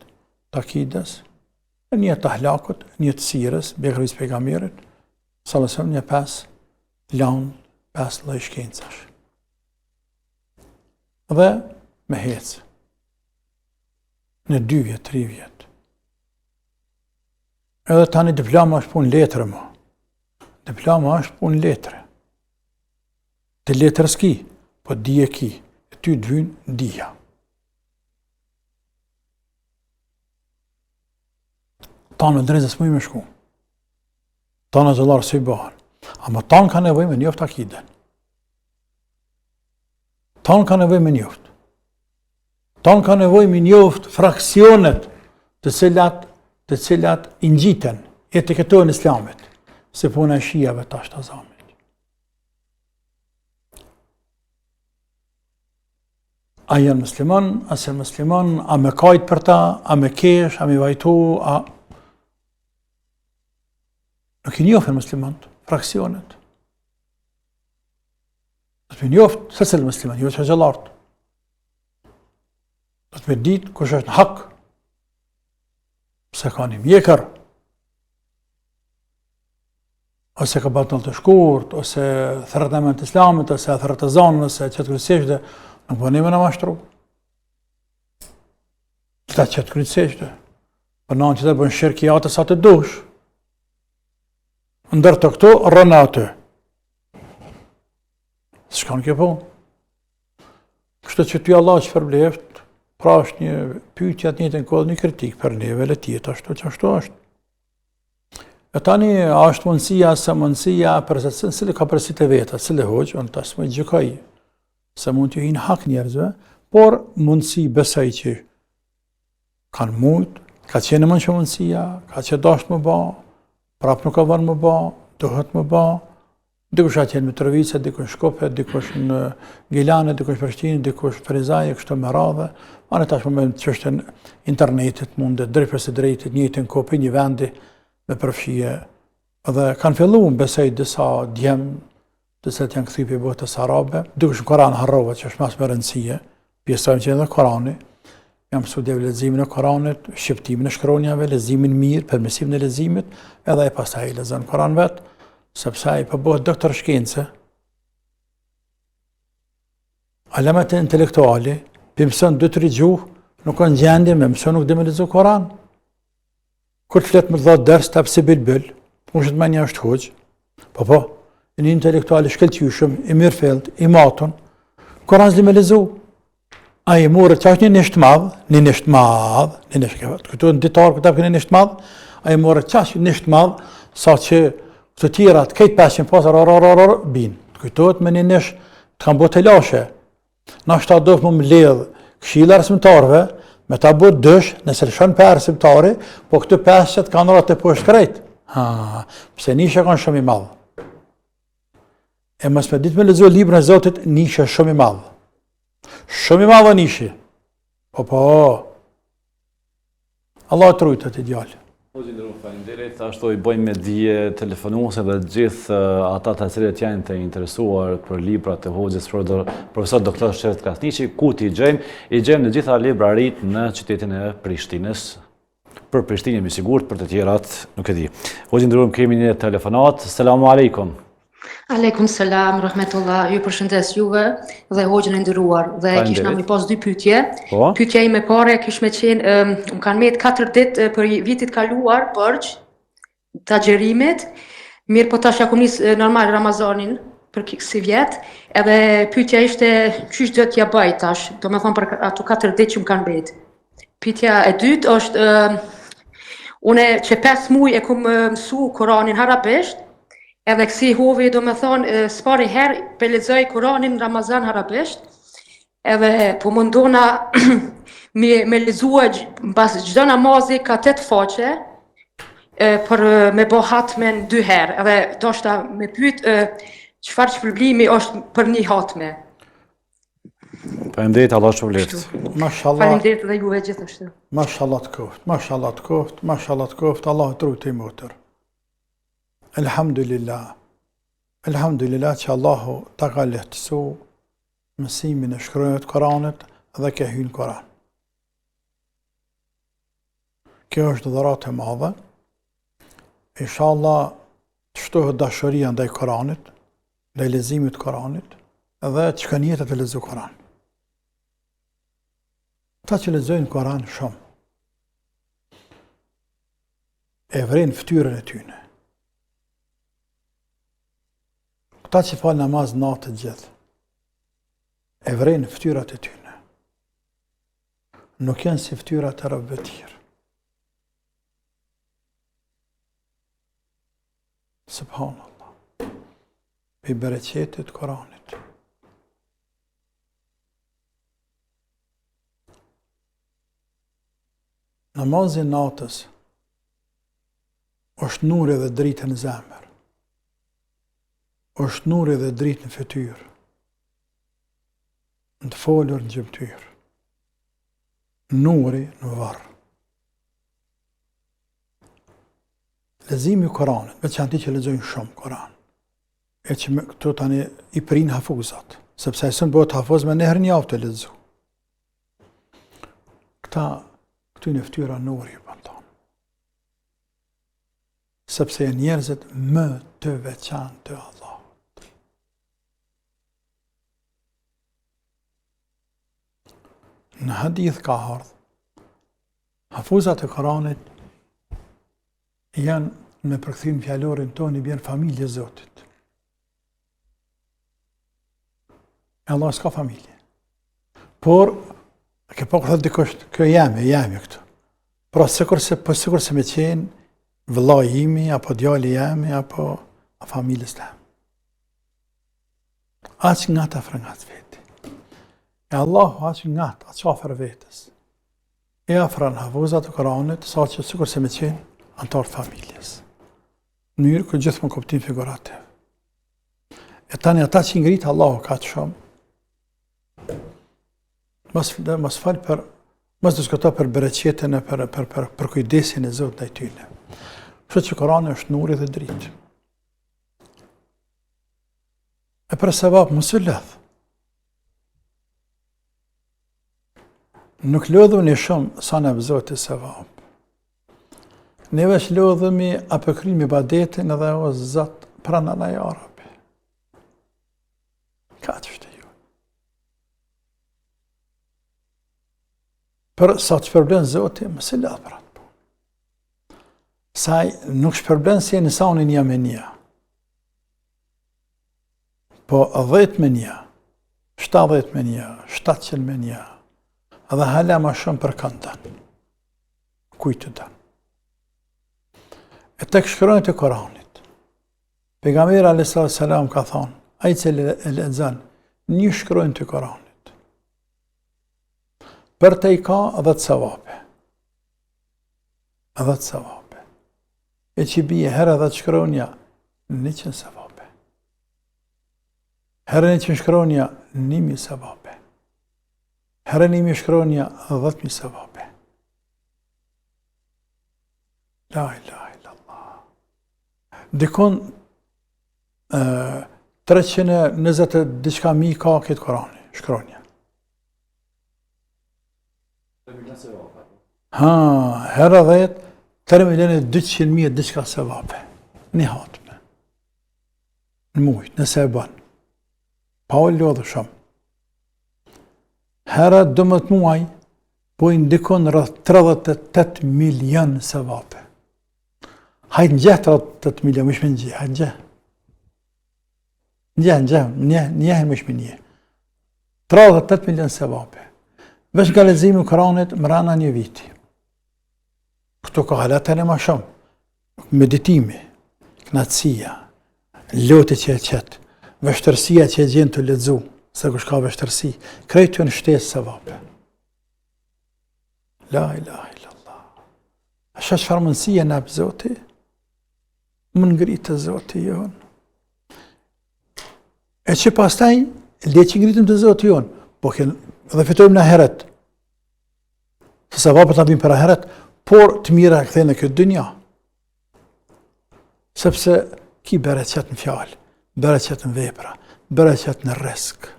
të akides, një të ahlakut, një të sirës, bjekëris pejgamberit, sallallahu një 5 lloj shkencash. Dhe me hecë, në 2 vjet, 3 vjet. Edhe tani diploma është punë letre më. Diploma është punë letre. Të letrës ki, po dije ki, e ty dvynë dija. Tanë në drezës më i me shku. Tanë në zëllarë së i bëhen. Ama tanë ka nevoj me njoft akiden. Tanë ka nevoj me njoft. Tanë ka nevoj me njoft fraksionet të cilat i ngjiten, etiketojnë islamit, se puna e shijave të ashtë azamit. A janë musliman, a se musliman, a me kajt për ta, a me kesh, a me vajtu, a... Nuk i njofën muslimant, fraksionet. Do të me njoftë sësel musliman, jo që gjellartë. Do të me ditë kush është në hak, pse ka një mjekër, ose ka batën të shkurt, ose thërët e të islamit, ose thërët e zanën, ose qëtë kërësishtë, nuk po një me në mashtru. Ta qëtë kërësishtë, për në që të bën shirkijate sa të dush, ndër të këto, rënë atë. Së shkanë kjo punë. Kështë që ty Allah që përbleft, pra është një pyetja të njëjtën kohë, një kritik për neve, le tjetë ashtu që ashtu është. E tani, a është mundësia, se mundësia, cili ka përësit e veta, cili hoqë, unë të asë më gjëkaj, se mund të hinë hak njerëzve, por mundësi besoj që kanë mujt, ka qenë më që mundësia, ka që dashtë më ba, prap nuk ka vënë më ba, dohet më ba, dikush a qenë më Mitrovica, dikush Shkope, dikush në Gilane, dikush Prishtinë, dikush Ferizaje, kështu me radhe. Anë tashmë me çështën internetit mundet drejt për së drejtit njëjtën kopë një vendi me përfshije. Dhe kanë filluar besoj disa djem të cilët janë kthyer për botës arabe, dikush në Koran harrova që është më së rëndësie, pjesojmë që edhe Korani. Jam studiuar leximin e Koranit, shqiptimin e shkronjave, leximin mirë, permesimin e leximit, edhe ai pastaj lexon Koran vet, sepse ai po bëhet doktor shkencë. Alamat intelektuale, pëmson 2-3 gjuhë, nuk kanë gjendje me mëson nuk dhe me lexu Koran. Kur të flet me 10 ders tap si bilbil, mund të më një është hoxh. Po, një intelektual i shkëlqyeshëm, i mirëfillt, i matur, Koran s'li me lexu. Ai morë çash një nisht madh, këtu në ditar këta kanë nisht madh, ai morë çash një nisht madh, saqë të tjera të këtë 500 pasar bin. Kujtohet me një nish të kanë bërë të lashe. Na shta do më ledh këshilla arsimtarëve, me ta bërë dësh, nëse lëshon për arsimtari, po këtë 500 kanë ratë të poshtë krejt. Pse nisha kanë shumë i madh. E mos me ditë me lexuar librin e Zotit, nisha shumë i madh. Shumë i madh nishi. Po. Allah të rujtë të djallë. Faleminderit, ashtu i bëjmë me dije telefonuese dhe gjithë ata të cilët janë të interesuar për librat e hoxhës profesor doktor Shefet Kasniqi, ku t'i gjejmë? I gjejmë në gjitha librarit në qytetin e Prishtinës. Për Prishtinë jemi sigurt, për të tjerat nuk e di. Hoxhë nderuar, kemi një telefonat. Selamu alaikum. Aleikum selam, rahmetullah, ju përshëndes juve dhe hoxhën e nderuar dhe kishna mi pas 2 pyetje. Po? Pyetja ime e parë kish me qenë, më kanë met 4 ditë për vitit kaluar përç të agjerimit, mirë po tash ja kom nis normal Ramazanin për kësi vjet, edhe pyetja ishte çysh do t'ja bëj tash, do me thonë për ato 4 ditë që më kanë bet. Pyetja e dytë është, une që 5 muaj e kom mësu Koranin harabesht, edhe kësi hovi do me thonë, s'pari herë për lexoj Koranin Ramazan harabesht, edhe po mundona me lexua mbas çdo namazi ka 8 faqe, për me bo hatmen 2 herë, edhe do shta me pyet çfarë shpërblimi është për një hatme. Faleminderit, Allah shpëleft. Mashallah, Faleminderit dhe juve gjithashtu. mashallah të koft, mashallah të koft, mashallah të koft, Allah të rujtë i motër. Elhamdulillah, elhamdulillah që Allahu ta ka lehtësu mësimin e shkronjët Koranit dhe ke hynë Koran. Kjo është dhuratë e madhe. Inshallah të shtohet dashuria ndaj Koranit, ndaj leximit Koranit dhe të shkon jeta të lexoj Koran. Ta që lexojnë Koran shumë, e vren fytyrën e tyne. Këta që falë namaz natë gjithë, e vren fytyrat e tyne. Nuk janë si fytyrat e robëve tjerë. Subhanallah. Për bereqetit Koranit. Namazin natës është nuri dhe dritë në zemër. Është nuri dhe dritë në fytyrë. Në të folur në gjymtyr. Nuri në varë. Leximi i Koranit, veçanti që lexojnë shumë Koran, e që këto tani i prinë hafuzat, sepse ai s'në bëhet hafuz me herë një javë të lexu. Këtu në fytyra nuri i banton. Sepse janë njerëzit më të veçantë të Allahut. Në hadith ka ardhur, hafuzat e Koranit janë me përkthim fjalorin tonë i bjen familje Zotit. E Allah s'ka familje. Por, ke po këtë dikush, kjo jemi këtu. Pra, sikur se me qenë vëlla imi, apo djali jemi, apo familjes tem. Aq nga të afrëngat veti. E Allahu aq nga të afër vetës. E afran hafuzat e Koranit, sa që sikur se me qenë antar të familjes. Në mënyrë që gjithmonë kuptim figurativ. E tani ata që ngritë Allahu ka të shumë, mos diskuto për bereqetin e për kujdesin e Zotit ndaj tyre. Kështu që Kurani është nuri dhe dritë. E për sevap mos u lodh. Nuk lodhuni shumë sa në Zoti sevap. Ne veç lodhemi apo kryjmë ibadetin edhe o Zot prana na ya Rabbi. Ka të shtë ju. Për sa të shpërblen Zoti, mos e lodh për atë punë. Saj nuk shpërblen si në saunin ja me një. Po 10 me një, 70 me një, 700 me një, edhe hala ma shumë për këndën. Kujtë të. E tek shkronjët e Koranit. Pejgamberi alayhis salam ka thonë, ai që e lexon një shkronjë të Koranit, për te i ka 10 sevape. 10 sevape. E që bie herë 10 shkronja, 100 sevape. Herë 100 shkronja, 1000 sevape. Herë 1000 shkronja, 10.000 sevape. La ilaha illallah. Dikon 320 diçka mi ka këtë Korani, shkronja. Ha, herë 10, 3.200.000 diçka sevape. Një hatme. Në mujt, nëse e ban. Pa o lodhë shumë. Herë 12 muaj, bojnë dikon rrëth 38 milion sevape. Hajtë në gjehë 38 milion, më shme në gjehë, hajtë gjehë. Njehën më shme njehë. 38 milion sevape. Vesh nga leximi i Kuranit më rana një viti. Këto ka halatën e ma shumë. Meditimi, knatësia, loti që e qetë, vështërsia që e gjenë të lexu, se kush ka vështërsi, krejtë në shtesë sevape. La ilaha illallah. Asha çfarë mundësie në apë Zoti? Më ngritë Zoti jonë. E që pastaj, le që ngritëm të Zoti jonë, po dhe fitojmë në heret. Se sevapet në bimë për heret, por të mira këthejnë në këtë dynja. Sepse ki bereqet në fjallë, bereqet në vepra, bereqet në risk.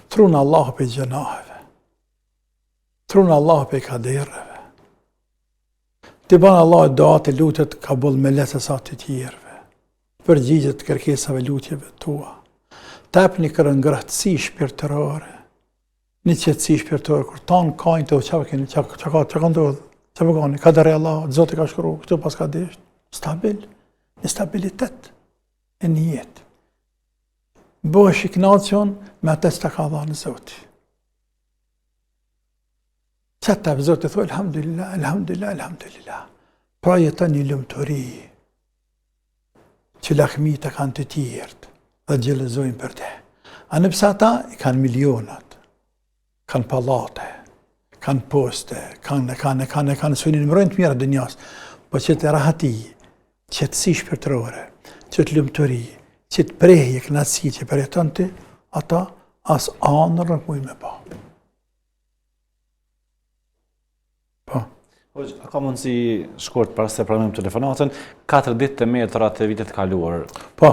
Trunë Allahu për gjenaheve. Trunë Allahu për kadereve. Të banë Allahu doat e lutet ka bëllë me lesesa të tjerve. Përgjigjet kërkesave lutjeve tua. Tep një kërëngrëhtësi shpirtërore. Një qëtësi shpirtërore, kur tanë kajnë të qëve keni, që ka ndodhë, që përgani, ka dërë Allah, Zotë ka shkru, këtu pas ka desht, stabil, një stabilitet e një jetë. Bëhesh i knaqën me atë që ta ka dhanë Zotë. Qëtë të Zotë thoi, alhamdulillah, alhamdulillah, alhamdulillah. Pra jetën një lumëturi, që lakmi të kanë të tjertë, dhe gjelëzojnë për te. A nëpse ata i kanë milionat, kanë pallate, kanë poste, kanë sunin mërojnë të mira dënjas, po që të rahati, qëtësi shpirtërore, që të lumëturi, që të prehje knatësi që përjeton ti, ata as anër nuk mujnë me pa. Po. A ka mundësi shkurt para se pranojmë telefonatën, 4 ditë të metra të vitet kaluar? Po,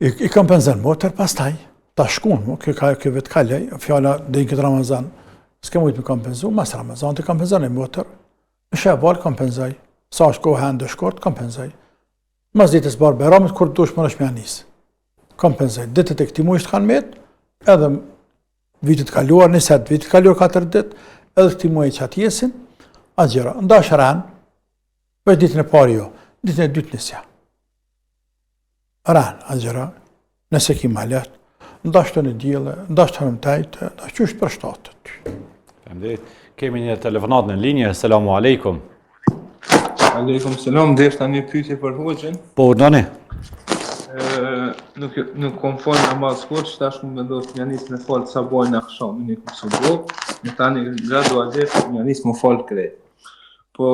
i kam penzen motër pastaj, ta shkun, kjo vetë kalej, fjalla dhe në këtë Ramazan, s'ke mujtë me kompenzu, mas Ramazan të kompenzën e motër, në Shevval kompenzaj, sa është kohë hendë shkort, kompenzaj. Mas ditës barë Bajramit, kur të dush më nëshme janisë. Kompenzaj, ditët e këti mujtë kanë metë, edhe vitit kaluar, 20 vitit kaluar 4 ditë, edhe këti mujtë që atë jesin, agjera, ndash ranë, veç ditën e pari jo, ditën e dytë nisja. Ranë, agjera, nëse ki malet, ndash të në djele, ndash të në tajtë, ndash që është për shtatët. Kemi një telefonat në linje, selamu alejkum. Aleikum selam, dhe është një pyetje për hoxhin. Po, urdhani. Nuk kom falë namaz hoxh, tash më vendosë më janis me falë sabaj në akşam, një këmë së bërë, në tani gradualisht më janis më falë krejt. Po,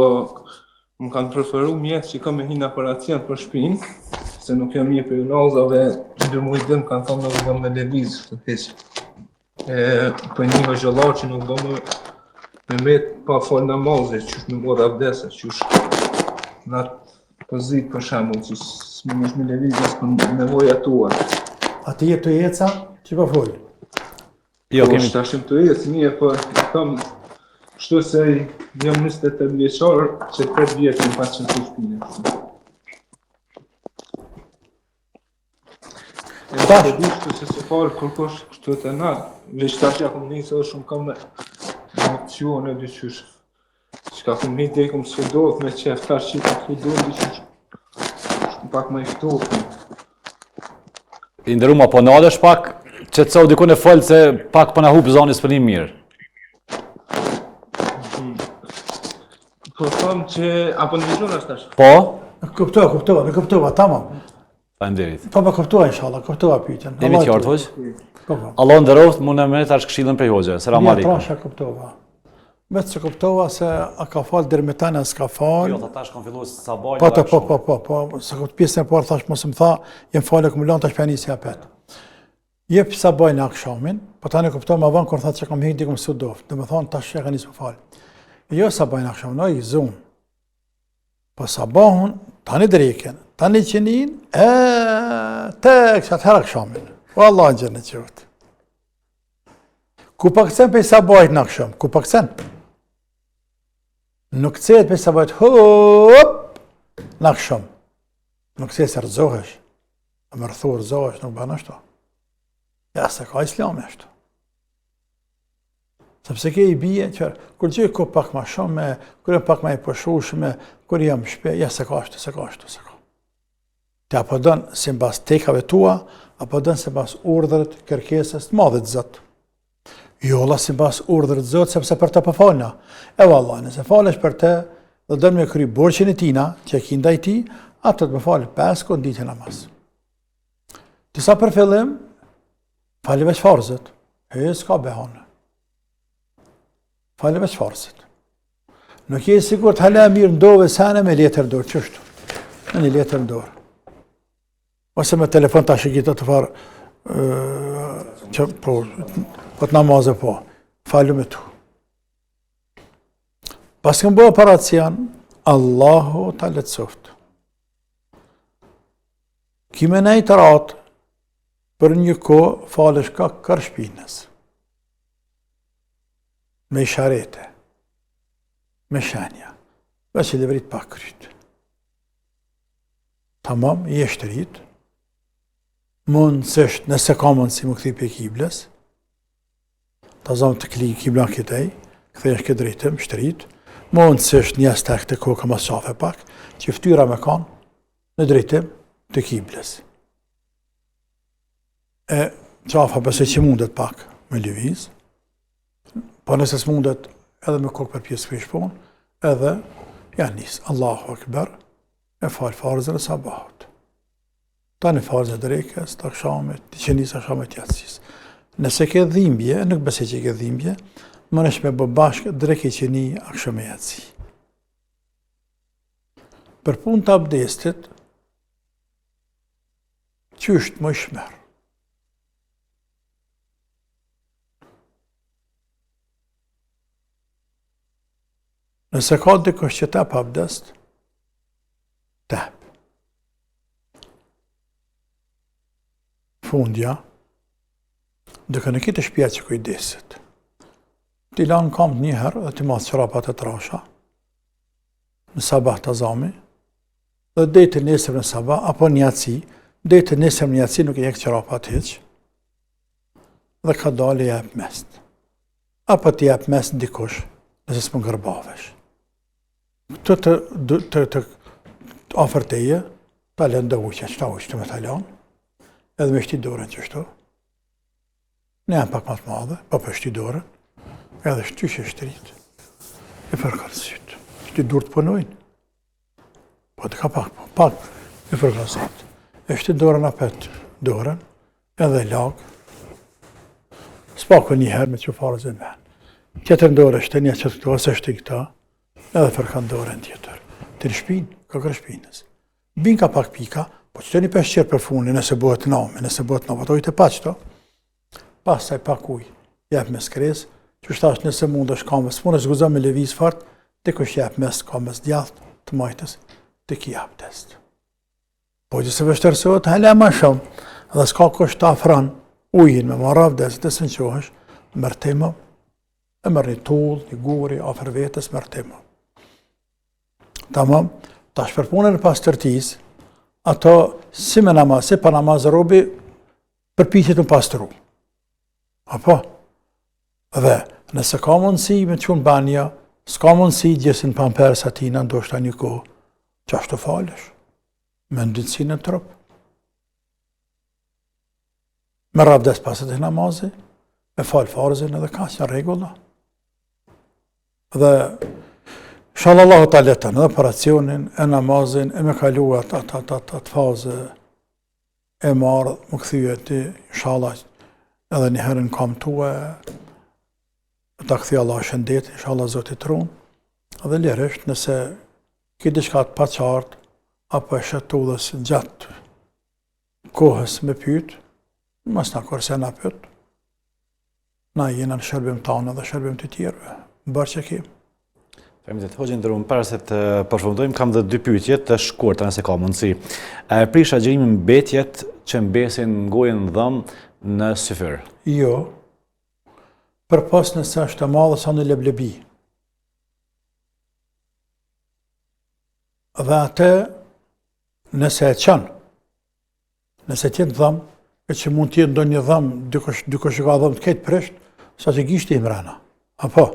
më kanë preferu mjetë që kam e hinë operacion për shpinë, se nuk jam një për unazave, ndër mu i dëmë kanë thonë nuk bëmë me levizë të heqë. Për një vëzhëllar që nuk bëmë me metë pa falë namazë, që është me bërë abdese, që është në atë pozit për shambull, që s'më nëshme levizës për nevoja tua. A të jetë të jeca, që pa folë? Jo, Po, kemi... shtashim të jetë, një, po, kam, kështu se jam 28 vjeqarë, që 8 vjetë në pa qënë të shpine. E da të dishtu se se falë kërkosh kështu të na, veç tash ja kom njësë edhe shumë kam me opcione dyqysh. Shka kom një dhe kom sfidot me qef tash që i pak sfidot dyqysh. Pak me iftot. I ndëruma, po në adesh pak, që të sau dikun e folë se pak po në hupë zonis për një mirë. Po thom që, apo në vizhon është tash? Po? Kuptova, tamam. Faleminderit. Po kuptova, inshallah, kuptova pyetjen. Jemi të qartë, hoqë? Po. Allah ndëroft, mune me tash këshillën prej hoxhe. Selam Ja, aleikum. trasha kuptova. Vetë që kuptova se a ka falë deri me tani, a s'ka falë. Jo, tash kanë filluar sabaj. Po, se këtë pjesën e parë thash mos më tha, jem falë akumulant tash pjanisja pet. Jep sabaj në akshamin, po tani kuptova më vonë kur tha që kam hyrë diku në Sudov. Domethënë tash ja kanë nisur falë. Jo sabaj në akshamin, ai zoom. Po sabahun, tani dreken, tani qenin, tek që atëherë akşamin. Wallah në gjenë qëvët. Ku pakëcen për sabahit në akşam? Ku pakëcen? Nuk cejt për sabahit, hop, në akşam. Nuk cejt se rëzohesh. Me rëthu rëzohesh, nuk bënë ashtu. Ja, se ka islami ashtu. Sepse ke I bije që kur gjej ku pak ma shumë, kur jam pak ma I përshushme, kur jam shpe, ja se ka ashtu, se ka ashtu, se ka. Te apo dënë si mbas tekave tua, apo dënë si mbas urdhërit kërkesës të madhit Zot. Jo, la si mbas urdhërit Zot, sepse për të pëfalna. E valla, nëse falesh për te, dhe dënë me kry borqin e tina, që e ki ndaj ti, atë të më falë 5 kohë ditë namaz. Disa për fillim, fali veç farzët. S'ka behanë. Fali veç farzët. Nuk je sigur të hala mirë ndove sene me letër dorë, qështu? Në një letër dorë. Ose me telefon të ashikita të farë, që po të namazë po, falu me tu. Pas këmë bëhë operacion, Allahu ta letësoft. Kime nejtë ratë, për një ko falësh ka kër shpinës. Me isharete, me shenja, veç I levrit pak kryt. Tamam, I eshtë rrit, mund sështë nëse ka mundësi më këthi për kibles, ta zonë të kli kibla këtej, këthej këtë drejtëm, shtërit, mund sështë një stek të koka më qafe pak, që ftyra me kanë në drejtëm të kibles. E qafa përse që mundet pak me lëviz, po nëse s'mundet edhe me kokë për pjesë për shpon, edhe janë nisë, Allahu Akbar, e falë farzën e sabahut. Ta në farzën e drekës, të akshamit, të qenis akshamit jatësis. Nëse ke dhimbje, nuk bese që ke dhimbje, më nëshme me bë bashkë dreke qeni akshamit jatësi. Për pun të abdestit, qysht më shmerë. Nëse ka dikush që tep abdest, tep. Fundja, duke në kitë shpja që kujdesit. Ti lanë kam njëherë dhe ti masë qërapat e trasha, në sabah të zami, dhe dhejtë nesër në sabah, apo njëtësi, dhejtë nesër në njëtësi nuk e jekë qërapat heqë, dhe ka dalë i jep mest. Apo ti jep mest dikush, nëse s'më ngërbavesh. Të aferteje, ta lënë dhe uqe, qëta uqe të me talon, edhe me shti dorën qështu. Ne janë pak matë madhe, pa për shti dorën, edhe shty që shtërit. E fërkallë sytë, shti dur të punojnë. Po të ka pak, e fërkallë sytë. E shti dorën apet dorën, edhe lagë. S'pako njëherë me që farës e menë. Kjetër dorë është një që të këto, ose është i këta, edhe fërkan dorën tjetër. Të në shpinë, ka kërë shpinës. Bin ka pak pika, po që të një pesh qërë për funin, nëse bëhet nami, ato i të pa qëto, pas saj pak uj, jep me skres, që shtash nëse mund është kamës, mund është guza me leviz fart, të kësh jep mes kamës djath të majtës, të ki abdest. Po që se vështërësot, hele ma shumë, edhe s'ka kush të afran ujin me marra abdest, të së në qohësh, mërtema, e mërë një tull, një guri, afer vetës, mërtema. Tamam, ta shpërpunën e pas tërtis, ato si me namaz, si pa namaz robi, përpiqet në pastru. Apo? Dhe, nëse ka mundësi me të qunë banja, s'ka mundësi gjesin pamperës atina, ndoshta një kohë, që ashtu falësh, me ndënësi në trup. Me rabdes pasët e namazi, me falë farzin edhe ka që në regulla. Dhe, Inshallah ta letën edhe operacionin, e namazin, e me kaluat atë fazë e marë, më këthyje ti, inshallah, edhe një herën kam tue, ta këthy Allah shëndet, inshallah Zotit runë, edhe lirisht nëse ki diçka të pa qartë, apo e shëtullës gjatë kohës me pytë, mas në kërse në pytë, na jena në shërbim tanë dhe shërbim të tjerëve, bërë që kemë. Faleminderit. Hoxha nderuar, para se të përfundojmë, kam dhe 2 pyetje të shkurtra nëse ka mundësi. A e prish agjërimin mbetjet që mbesin ngojën dhëm në syfyr? Jo, për pas nëse është e madhe sa në leblebi. Dhe atë nëse e qënë, nëse tjetë dhëmë, e që mund tjetë ndo një dhëmë, dyko që ka dhëmë të ketë prisht, sa që gishtë i mrena. Apo?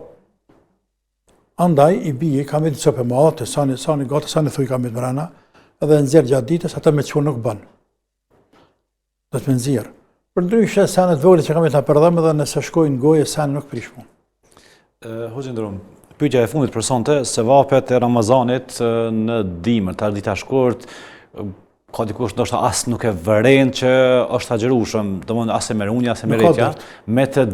Andaj, i bije, kam vetë copë e madhe, të sani gata, sani thuj kam vetë mrena, edhe nëzirë gjatë ditës, ata me që nuk bënë. Dhe të me nëzirë. Për ndryshe, sanet vogële që kam vetë në përdhëmë, dhe nëse shkojnë goje, sanet nuk prish mu. Hoxha nderuar, pyetja e fundit për sonte, se vapet e Ramazanit në dimër, të ardita shkurt, ka dikush ndoshta as nuk e vëren që është agjërueshëm, domthonë as e merr unë as e merr etja, me të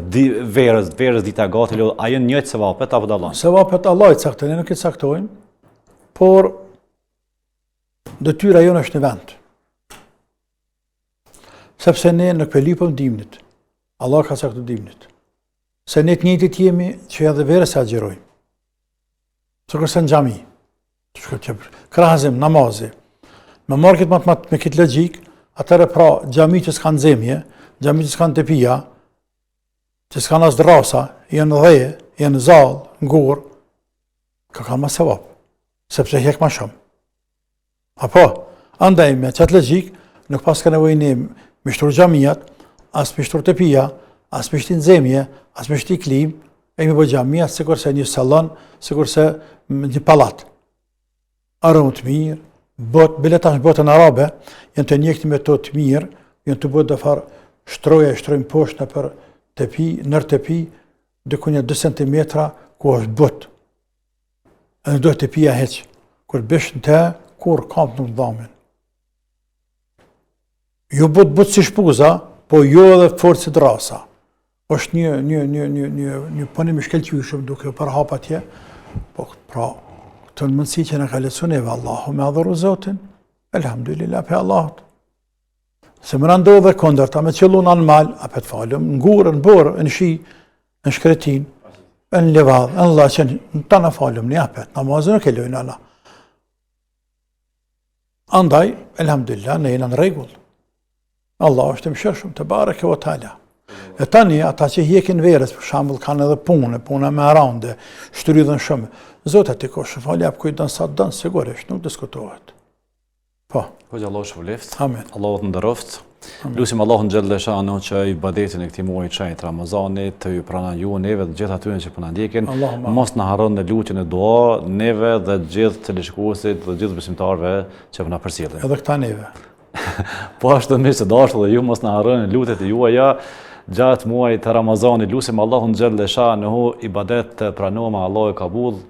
verës dita gati, a janë njëjtë se vapet apo dallon? Se vapet Allah i cakton, nuk i caktojnë, por detyra jonë është në vend. Sepse ne nuk pelipëm dimnit. Allah ka caktuar dimnit. Se ne të njëjtit jemi që edhe verës e agjërojmë. Sikurse në xhami. Krahazim namazi. Me market me këtë logjik, atëre pra xhami që s'kan zemje, xhami që s'kan tepia, që s'kan as drasa, janë dheje, janë zall, ngur, ka kanë më sevap, sepse hek më shumë. Apo, andaj me çat logjik, nuk pas ka nevojë ne me shtruar xhamiat, as me shtruar tepia, as me shtin zemje, as me shtin klim, e me bë xhamia sikurse një sallon, sikurse një pallat. Aromë të mirë, biletash botën arabe, janë të njëjtë metodë të mirë, janë të bëhet dafar shtrojmë poshtë nëpër tepi, nër tepi, diku një 2 cm ku është botë. E në do tepia heq, kur bësh në te, kur kamp nuk dhamin. Jo botë si shpuza, po jo edhe fortë si drasa. Është një punim i shkëlqyeshëm duke për hap atje, po pra të në mundësi që në ka lecu neve Allahu me adhuru Zotin, elhamdulillah pe Allahut. Se më rëndohë dhe kondërta me qëllu në mal, apet falëm, në gurë, në borë, në shi, në shkretin, në levadh, në laqen, në ta në falëm, në apet, namazën nuk e lojnë Allah. Andaj, elhamdulillah, ne jena në regull. Allah është të mëshërshëm, të bareke o tala. E tani, ata që hjekin verës, për shambull, kanë edhe puna me arande, shtrydhen shumë. Zotë ati ko shëfali, apë kujtën sa të dënë, sigurisht, nuk diskutohet. Po. Hoxha Allah shpëleft. Amen. Allah të ndëroft. Lusim Allahun xhallal shanu që i badetin e këtij muaji të shenjtë Ramazanit të ju pranon ju neve dhe gjithë atyre që po na ndjekin. Mos na harron në lutjen e dua neve dhe gjithë teleshikuesit dhe gjithë besimtarëve që po na përcjellin. Edhe këta neve. Po ashtu më së dashur dhe ju mos na harroni lutjet e juaja gjatë muajit të Ramazanit. Lusim Allahun xhallal shanu ibadet të pranuar, Allahu e kabull.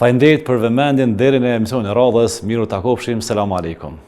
Faleminderit për vëmendjen deri në emisionin e radhës. Miru takofshim. Selam aleikum.